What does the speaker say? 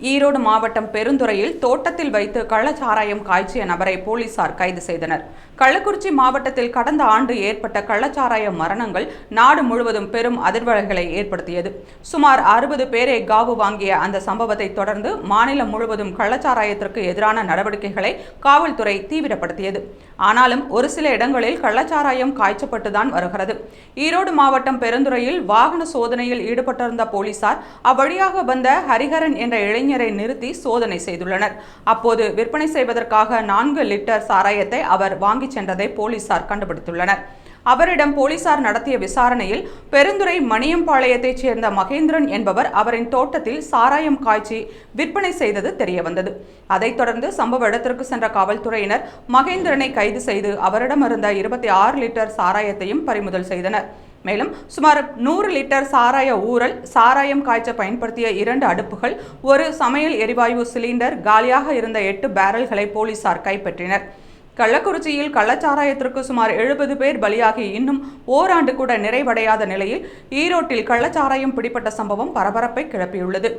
ஈரோடு மாவட்டம் பெருந்துறையில் தோட்டத்தில் வைத்து கள்ளச்சாராயம் காய்ச்சிய நபரை போலீசார் கைது செய்தனர். கள்ளக்குறிச்சி மாவட்டத்தில் கடந்த ஆண்டு ஏற்பட்ட கள்ளச்சாராய மரணங்கள் நாடு முழுவதும் பெரும் அதிர்வலைகளை ஏற்படுத்தியது. சுமார் 60 பேரை காவு வாங்கிய அந்த சம்பவத்தை தொடர்ந்து மாநிலம் முழுவதும் கள்ளச்சாராயத்திற்கு எதிரான நடவடிக்கைகளை காவல்துறை தீவிரப்படுத்தியது. ஆனாலும் ஒரு சில இடங்களில் கள்ளச்சாராயம் காய்ச்சப்பட்டுதான் வருகிறது. ஈரோடு மாவட்டம் பெருந்துறையில் வாகன சோதனையில் ஈடுபட்டிருந்த போலீசார் அவ்வழியாக வந்த ஹரிஹரன் என்ற இளைஞரை நிறுத்தி சோதனை செய்துள்ளனர். அப்போது விற்பனை செய்வதற்காக 4 லிட்டர் சாராயத்தை அவர் வாங்கி சென்றதை போலீசார் கண்டுபிடித்துள்ளனர். அவரிடம் போலீசார் நடத்திய விசாரணையில் பெருந்துறை மணியம்பாளையத்தைச் சேர்ந்த மகேந்திரன் என்பவர் அவரின் தோட்டத்தில் சாராயம் காய்ச்சி விற்பனை செய்தது தெரியவந்தது. அதைத் தொடர்ந்து சம்பவ இடத்திற்கு சென்ற காவல்துறையினர் மகேந்திரனை கைது செய்து அவரிடமிருந்த 26 லிட்டர் சாராயத்தையும் பறிமுதல் செய்தனர். மேலும் சுமார் 100 லிட்டர் சாராய ஊறல், சாராயம் காய்ச்ச பயன்படுத்திய 2 அடுப்புகள், ஒரு சமையல் எரிவாயு சிலிண்டர், காலியாக இருந்த 8 பேரல்களை போலீசார் கைப்பற்றினர். கள்ளக்குறிச்சியில் கள்ளச்சாராயத்திற்கு சுமார் 70 பேர் பலியாகி இன்னும் ஓராண்டு கூட நிறைவடையாத நிலையில் ஈரோட்டில் கள்ளச்சாராயம் பிடிபட்ட சம்பவம் பரபரப்பை கிளப்பியுள்ளது.